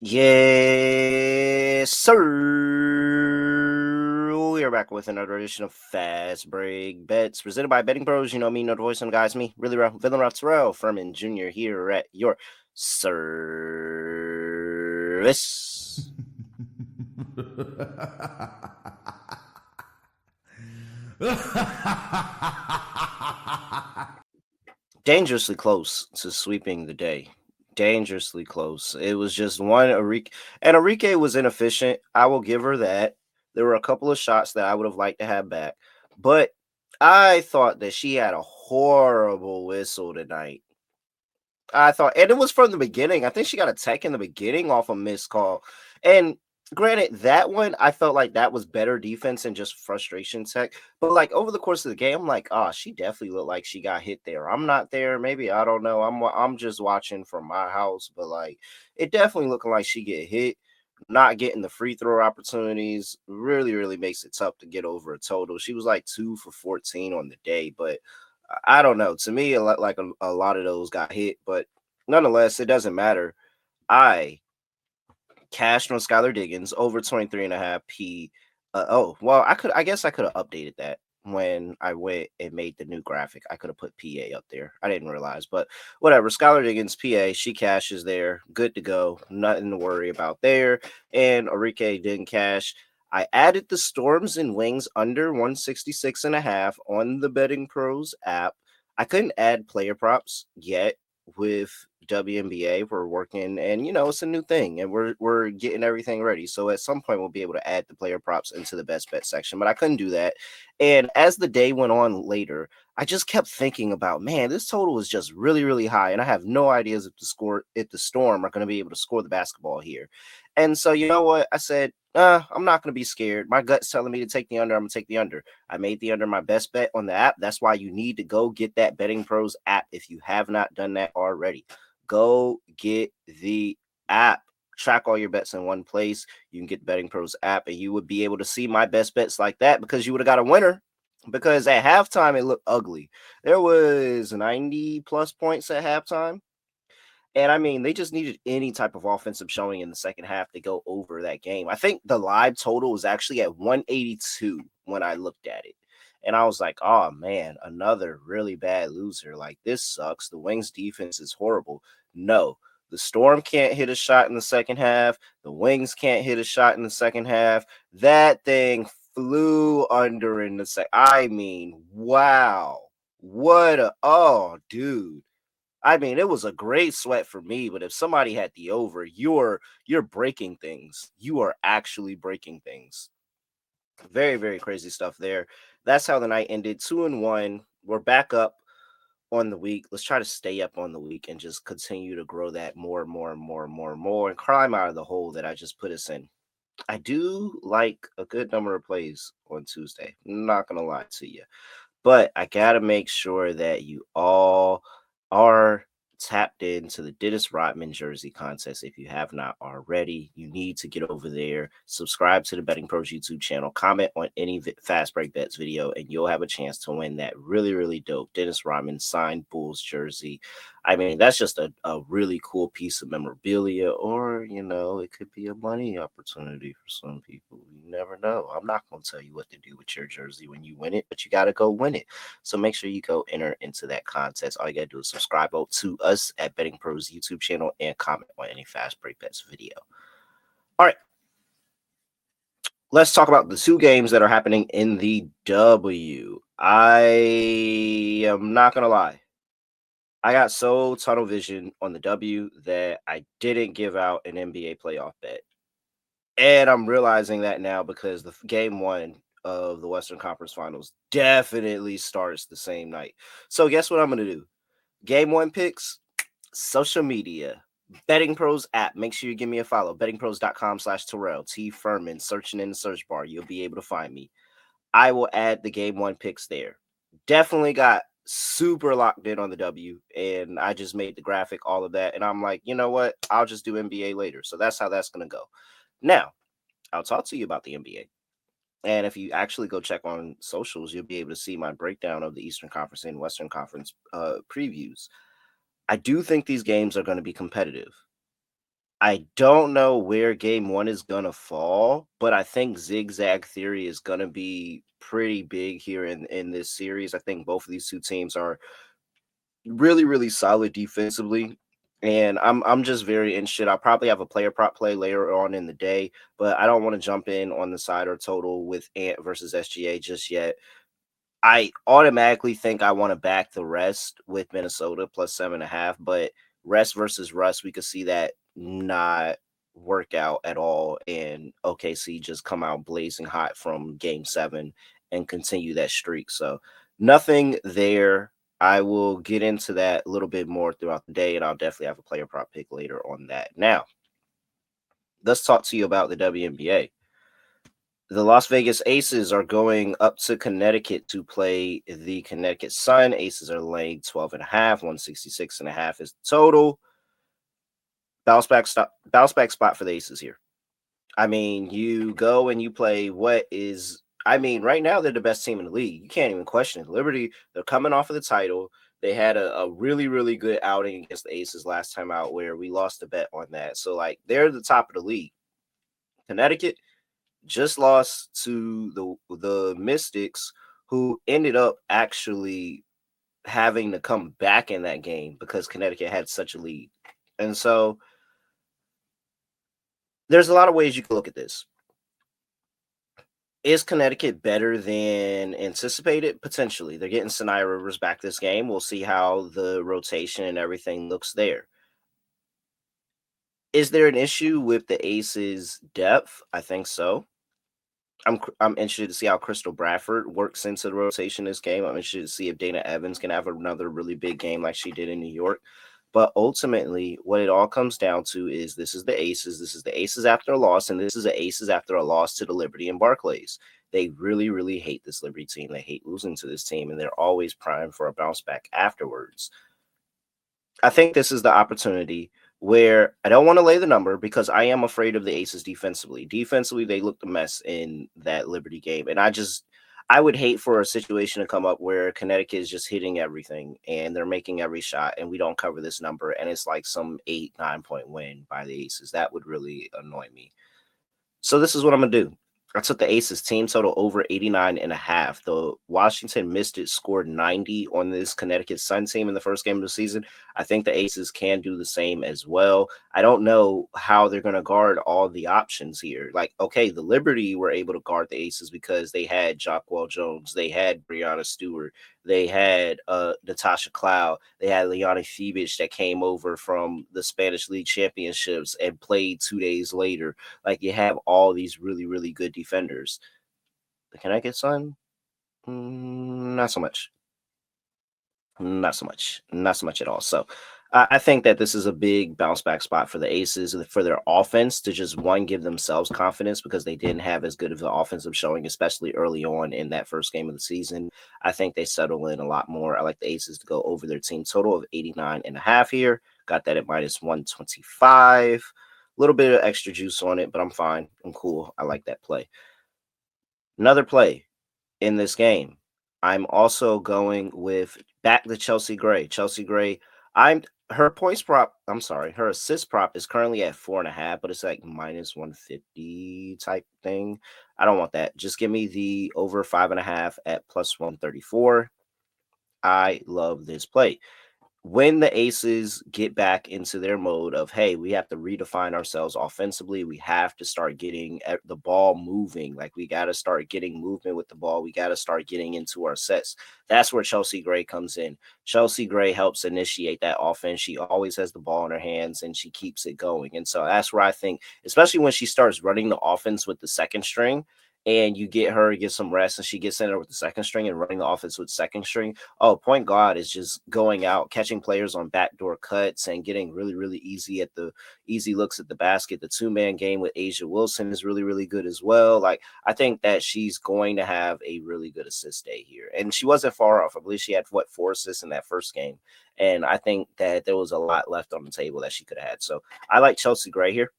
Yes, sir. We are back with another edition of Fast Break Bets presented by Betting Pros. You know me, know the voice, and guys, me, really rough, villain rough, Terrell Furman Jr. here at your service. Dangerously close to sweeping the day. Dangerously close. It was just one Enrique, and Enrique was inefficient. I will give her that. There were a couple of shots that I would have liked to have back, but I thought that she had a horrible whistle tonight. I thought, and it was from the beginning. I think she got a tech in the beginning off a missed call. And granted, that one I felt like that was better defense and just frustration tech. But like over the course of the game, I'm like, oh, she definitely looked like she got hit there. I'm not there. Maybe I don't know. I'm just watching from my house, but like it definitely looking like she get hit. Not getting the free throw opportunities really makes it tough to get over a total. She was like 2 for 14 on the day, but I don't know. To me, a lot of those got hit, but nonetheless, it doesn't matter. I cashed on Skylar Diggins over 23.5 P. I guess I could have updated that when I went and made the new graphic. I could have put PA up there. I didn't realize, but whatever. Skylar Diggins, PA, she cashes there. Good to go. Nothing to worry about there. And Enrique didn't cash. I added the Storms and Wings under 166.5 on the Betting Pros app. I couldn't add player props yet with WNBA. We're working, and it's a new thing, and we're getting everything ready. So at some point, we'll be able to add the player props into the best bet section. But I couldn't do that. And as the day went on later, I just kept thinking about, man, this total is just really high, and I have no ideas if the Storm are going to be able to score the basketball here. And so you know what? I said, I'm not going to be scared. My gut's telling me to take the under. I'm going to take the under. I made the under my best bet on the app. That's why you need to go get that Betting Pros app if you have not done that already. Go get the app. Track all your bets in one place. You can get the Betting Pros app, and you would be able to see my best bets like that because you would have got a winner. Because at halftime, it looked ugly. There was 90 plus points at halftime. And I mean, they just needed any type of offensive showing in the second half to go over that game. I think the live total was actually at 182 when I looked at it. And I was like, oh man, another really bad loser. Like, this sucks. The Wings defense is horrible. No, the Storm can't hit a shot in the second half. The Wings can't hit a shot in the second half. That thing flew under in the second. I mean, wow. Dude. I mean, it was a great sweat for me, but if somebody had the over, you're breaking things. You are actually breaking things. Very crazy stuff there. That's how the night ended. 2-1. We're back up on the week. Let's try to stay up on the week and just continue to grow that more and climb out of the hole that I just put us in. I do like a good number of plays on Tuesday. I'm not gonna lie to you. But I gotta make sure that you all are tapped into the Dennis Rodman jersey contest. If you have not already, you need to get over there, subscribe to the Betting Pros YouTube channel, comment on any Fast Break Bets video, and you'll have a chance to win that really dope Dennis Rodman signed Bulls jersey. I mean, that's just a really cool piece of memorabilia, or, it could be a money opportunity for some people. You never know. I'm not going to tell you what to do with your jersey when you win it, but you got to go win it. So make sure you go enter into that contest. All you got to do is subscribe to us at Betting Pros YouTube channel and comment on any Fast Break Bets video. All right. Let's talk about the two games that are happening in the W. I am not going to lie. I got so tunnel vision on the W that I didn't give out an NBA playoff bet. And I'm realizing that now because the game one of the Western Conference Finals definitely starts the same night. So guess what I'm going to do? Game one picks, social media, Betting Pros app. Make sure you give me a follow. Bettingpros.com/Terrell, T Furman. Searching in the search bar, you'll be able to find me. I will add the game one picks there. Definitely got super locked in on the W, and I just made the graphic, all of that. And I'm like, you know what? I'll just do NBA later. So that's how that's going to go. Now, I'll talk to you about the NBA. And if you actually go check on socials, you'll be able to see my breakdown of the Eastern Conference and Western Conference previews. I do think these games are going to be competitive. I don't know where game one is gonna fall, but I think zigzag theory is gonna be pretty big here in this series. I think both of these two teams are really, really solid defensively. And I'm just very interested. I'll probably have a player prop play later on in the day, but I don't want to jump in on the side or total with Ant versus SGA just yet. I automatically think I want to back the rest with Minnesota plus 7.5, but rest versus Russ, we could see that not work out at all. And OKC just come out blazing hot from game 7 and continue that streak. So nothing there. I will get into that a little bit more throughout the day, and I'll definitely have a player prop pick later on that. Now, let's talk to you about the WNBA. The Las Vegas Aces are going up to Connecticut to play the Connecticut Sun. Aces are laying 12.5, 166.5 is total. Bounce back spot for the Aces here. I mean, you go and you play right now they're the best team in the league. You can't even question it. Liberty, they're coming off of the title. They had a really, really good outing against the Aces last time out where we lost a bet on that. So, like, they're the top of the league. Connecticut just lost to the Mystics, who ended up actually having to come back in that game because Connecticut had such a lead. And so there's a lot of ways you can look at this. Is Connecticut better than anticipated? Potentially. They're getting Sinai Rivers back this game. We'll see how the rotation and everything looks there. Is there an issue with the Aces' depth? I think so. I'm interested to see how Crystal Bradford works into the rotation this game. I'm interested to see if Dana Evans can have another really big game like she did in New York. But ultimately, what it all comes down to is this is the Aces. This is the Aces after a loss, and this is the Aces after a loss to the Liberty and Barclays. They really, really hate this Liberty team. They hate losing to this team, and they're always primed for a bounce back afterwards. I think this is the opportunity where I don't want to lay the number because I am afraid of the Aces defensively. Defensively, they looked a mess in that Liberty game. And I would hate for a situation to come up where Connecticut is just hitting everything and they're making every shot and we don't cover this number and it's like some 8-9 point win by the Aces. That would really annoy me. So this is what I'm going to do. I took the Aces team total over 89.5. The Washington Mystics scored 90 on this Connecticut Sun team in the first game of the season. I think the Aces can do the same as well. I don't know how they're going to guard all the options here. Like, okay, the Liberty were able to guard the Aces because they had Jacquel Jones, they had Brianna Stewart, they had Natasha Cloud, they had Liana Fibic that came over from the Spanish League Championships and played 2 days later. Like, you have all these really, really good defenders. Can I get Sun? Not so much. Not so much. Not so much at all. So I think that this is a big bounce back spot for the Aces for their offense to just give themselves confidence because they didn't have as good of an offensive showing, especially early on in that first game of the season. I think they settle in a lot more. I like the Aces to go over their team total of 89.5 here. Got that at minus 125. A little bit of extra juice on it, but I'm fine. I'm cool. I like that play. Another play in this game. I'm also going with back to Chelsea Gray. Chelsea Gray, her points prop, her assist prop is currently at 4.5, but it's like minus 150 type thing. I don't want that. Just give me the over 5.5 at plus 134. I love this play. When the Aces get back into their mode of, hey, we have to redefine ourselves offensively, we have to start getting the ball moving. Like, we got to start getting movement with the ball. We got to start getting into our sets. That's where Chelsea Gray comes in. Chelsea Gray helps initiate that offense. She always has the ball in her hands and she keeps it going. And so that's where I think, especially when she starts running the offense with the second string, and you get her to get some rest and she gets in there with the second string and running the offense with second string. Oh, point guard is just going out, catching players on backdoor cuts and getting really, really easy looks at the basket. The 2-man game with Asia Wilson is really, really good as well. Like, I think that she's going to have a really good assist day here. And she wasn't far off. I believe she had 4 assists in that first game. And I think that there was a lot left on the table that she could have had. So I like Chelsea Gray here.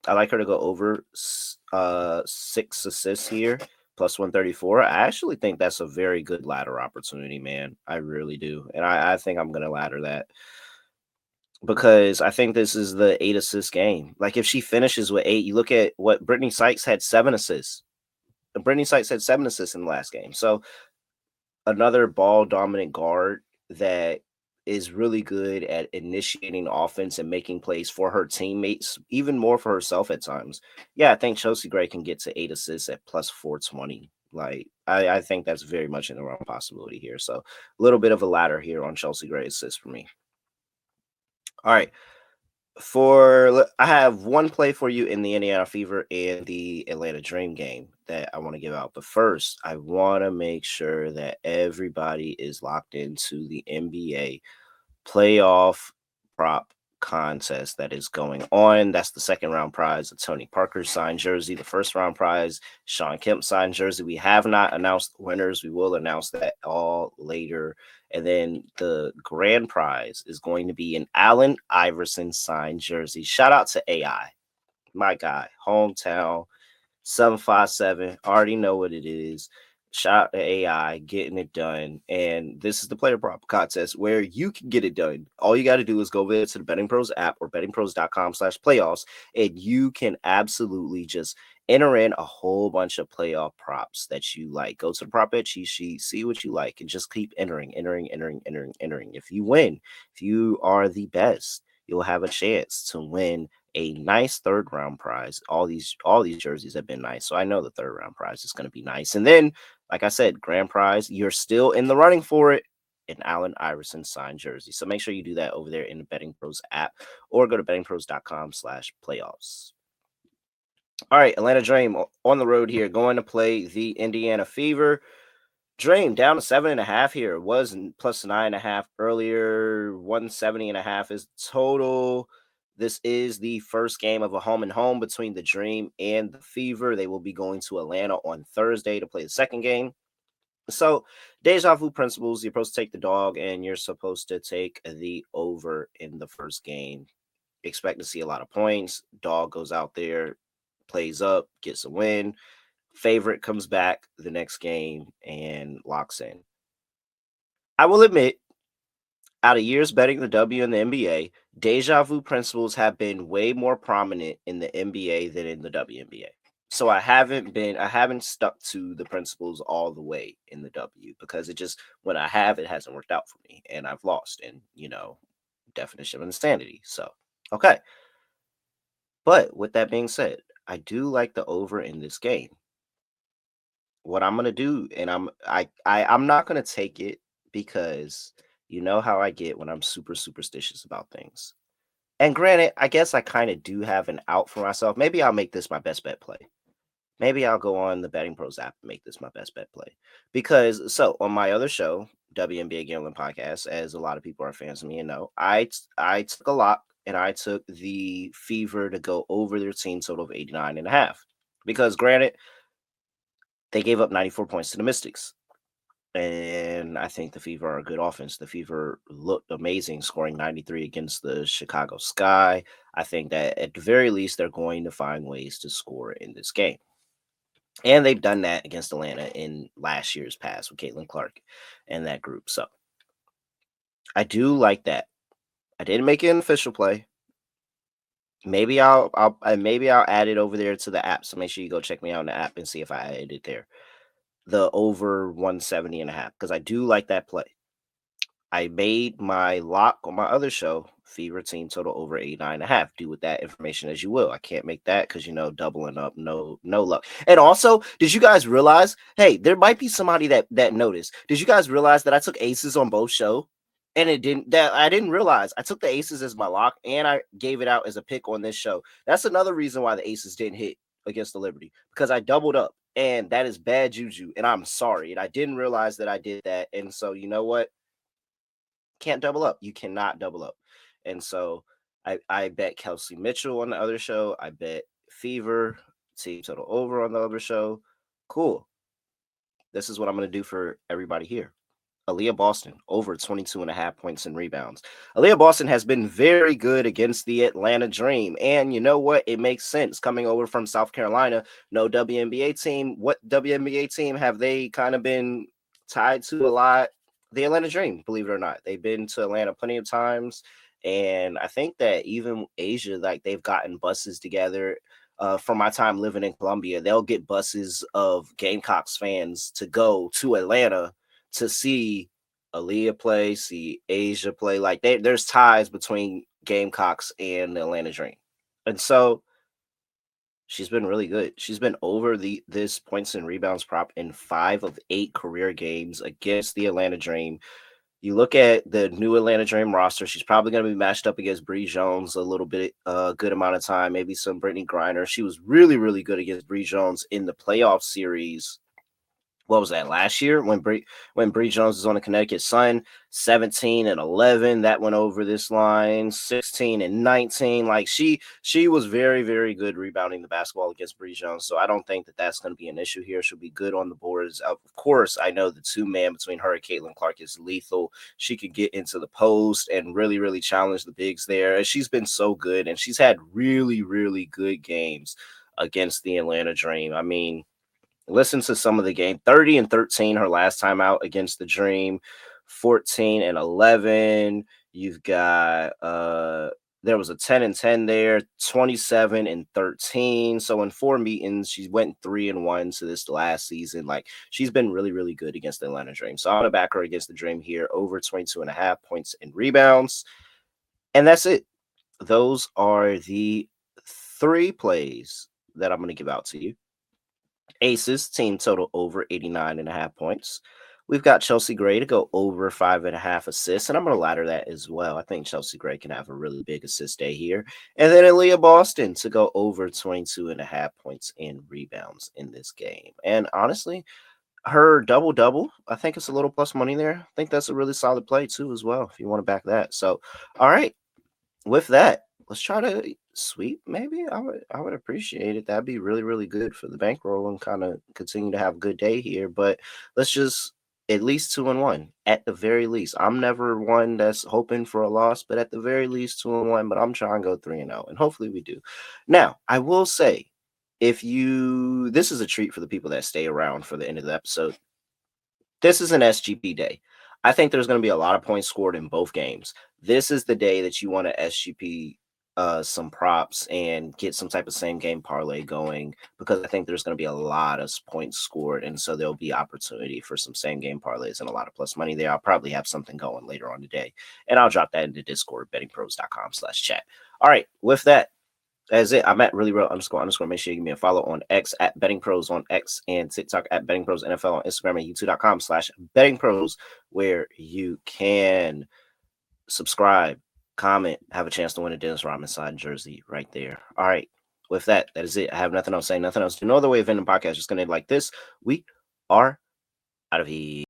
I like her to go over 6 assists here, plus 134. I actually think that's a very good ladder opportunity, man. I really do. And I think I'm going to ladder that. because I think this is the 8 assist game. Like if she finishes with 8, you look at what Brittany Sykes had 7 assists. Brittany Sykes had 7 assists in the last game. So another ball dominant guard that is really good at initiating offense and making plays for her teammates, even more for herself at times. Yeah, I think Chelsea Gray can get to 8 assists at plus 420. Like I think that's very much in the realm possibility here. So a little bit of a ladder here on Chelsea Gray assists for me. All right. I have one play for you in the Indiana Fever and the Atlanta Dream game that I want to give out. But first, I want to make sure that everybody is locked into the NBA playoff prop contest that is going on. That's the second round prize, a Tony Parker signed jersey. The first round prize, Sean Kemp signed jersey. We have not announced winners. We will announce that all later. And then the grand prize is going to be an Allen Iverson signed jersey. Shout out to AI, my guy, hometown 757. Already know what it is. Shout out to AI getting it done. And this is the player prop contest where you can get it done. All you got to do is go over to the Betting Pros app or bettingpros.com/playoffs, and you can absolutely just enter in a whole bunch of playoff props that you like. Go to the prop bet cheat sheet, see what you like, and just keep entering. If you win, if you are the best, you'll have a chance to win a nice third round prize. All these jerseys have been nice, so I know the third round prize is going to be nice. And then, like I said, grand prize, you're still in the running for it. An Allen Iverson signed jersey. So make sure you do that over there in the Betting Pros app or go to bettingpros.com/playoffs. All right, Atlanta Dream on the road here, going to play the Indiana Fever. Dream down to 7.5 here. It was plus 9.5 earlier. 170.5 is total. This is the first game of a home and home between the Dream and the Fever. They will be going to Atlanta on Thursday to play the second game. So, deja vu principles, you're supposed to take the dog and you're supposed to take the over in the first game. Expect to see a lot of points. Dog goes out there, plays up, gets a win. Favorite comes back the next game and locks in. I will admit, out of years betting the W in the NBA, deja vu principles have been way more prominent in the NBA than in the WNBA. So I haven't stuck to the principles all the way in the W because when I have, it hasn't worked out for me and I've lost in, definition of insanity. So, okay. But with that being said, I do like the over in this game. What I'm gonna do, and I'm not gonna take it because you know how I get when I'm super superstitious about things. And granted, I guess I kind of do have an out for myself. Maybe I'll make this my best bet play. Maybe I'll go on the Betting Pros app and make this my best bet play. Because on my other show, WNBA Gambling Podcast, as a lot of people are fans of me and know, I took a lock and I took the Fever to go over their team total of 89.5. Because granted, they gave up 94 points to the Mystics. And I think the Fever are a good offense. The Fever looked amazing, scoring 93 against the Chicago Sky. I think that at the very least, they're going to find ways to score in this game. And they've done that against Atlanta in last year's past with Caitlin Clark and that group. So I do like that. I didn't make it an official play. Maybe I'll add it over there to the app. So make sure you go check me out on the app and see if I added it there. The over 170.5 because I do like that play. I made my lock on my other show, Fever team total over 89.5. Do with that information as you will. I can't make that because doubling up, no luck. And also, did you guys realize? Hey, there might be somebody that noticed. Did you guys realize that I took aces on both show? And I didn't realize I took the aces as my lock and I gave it out as a pick on this show. That's another reason why the aces didn't hit against the Liberty because I doubled up and that is bad juju. And I'm sorry. And I didn't realize that I did that. And so, you know what? Can't double up. You cannot double up. And so I bet Kelsey Mitchell on the other show. I bet Fever, team total over on the other show. Cool. This is what I'm going to do for everybody here. Aaliyah Boston, over 22.5 points and rebounds. Aaliyah Boston has been very good against the Atlanta Dream. And you know what? It makes sense coming over from South Carolina. No WNBA team. What WNBA team have they kind of been tied to a lot? The Atlanta Dream, believe it or not. They've been to Atlanta plenty of times. And I think that even Asia, like they've gotten buses together. From my time living in Colombia, they'll get buses of Gamecocks fans to go to Atlanta to see Aaliyah play, see Asia play. Like there's ties between Gamecocks and the Atlanta Dream. And so she's been really good. She's been over this points and rebounds prop in 5 of 8 career games against the Atlanta Dream. You look at the new Atlanta Dream roster, she's probably going to be matched up against Bree Jones a little bit, good amount of time, maybe some Brittany Griner. She was really, really good against Bree Jones in the playoff series. What was that, last year when Bree Jones was on the Connecticut Sun? 17 and 11, that went over this line. 16 and 19, like she was very, very good rebounding the basketball against Bree Jones. So I don't think that that's going to be an issue here. She'll be good on the boards. Of course, I know the 2-man between her and Caitlin Clark is lethal. She could get into the post and really, really challenge the bigs there. And she's been so good, and she's had really, really good games against the Atlanta Dream. I mean, listen to some of the game. 30 and 13 her last time out against the Dream. 14 and 11. You've got there was a 10 and 10 there, 27 and 13. So in 4 meetings, she went 3 and 1 to this last season. Like she's been really, really good against the Atlanta Dream. So I'm gonna back her against the Dream here, over 22.5 points and rebounds. And that's it. Those are the 3 plays that I'm gonna give out to you. Aces, team total over 89.5 points. We've got Chelsea Gray to go over 5.5 assists, and I'm going to ladder that as well. I think Chelsea Gray can have a really big assist day here. And then Aaliyah Boston to go over 22.5 points and rebounds in this game. And honestly, her double-double, I think it's a little plus money there. I think that's a really solid play too as well, if you want to back that. So, all right, with that, let's try to sweep. Maybe I would appreciate it. That'd be really, really good for the bankroll and kind of continue to have a good day here. But let's just at least 2-1 at the very least. I'm never one that's hoping for a loss, but at the very least 2-1. But I'm trying to go 3-0, and hopefully we do. Now, I will say, this is a treat for the people that stay around for the end of the episode. This is an SGP day. I think there's going to be a lot of points scored in both games. This is the day that you want to SGP some props and get some type of same game parlay going, because I think there's going to be a lot of points scored, and so there'll be opportunity for some same game parlays and a lot of plus money there. I'll probably have something going later on today, and I'll drop that into Discord, bettingpros.com/chat. All right, with that, that's it. I'm at really real __. Make sure you give me a follow on X at BettingPros on X, and TikTok at BettingPros NFL on Instagram, and youtube.com/BettingPros, where you can subscribe, comment, have a chance to win a Dennis Rodman signed jersey right there. All right. With that, that is it. I have nothing else to say, nothing else. No other way of ending the podcast. Just going to end like this. We are out of here.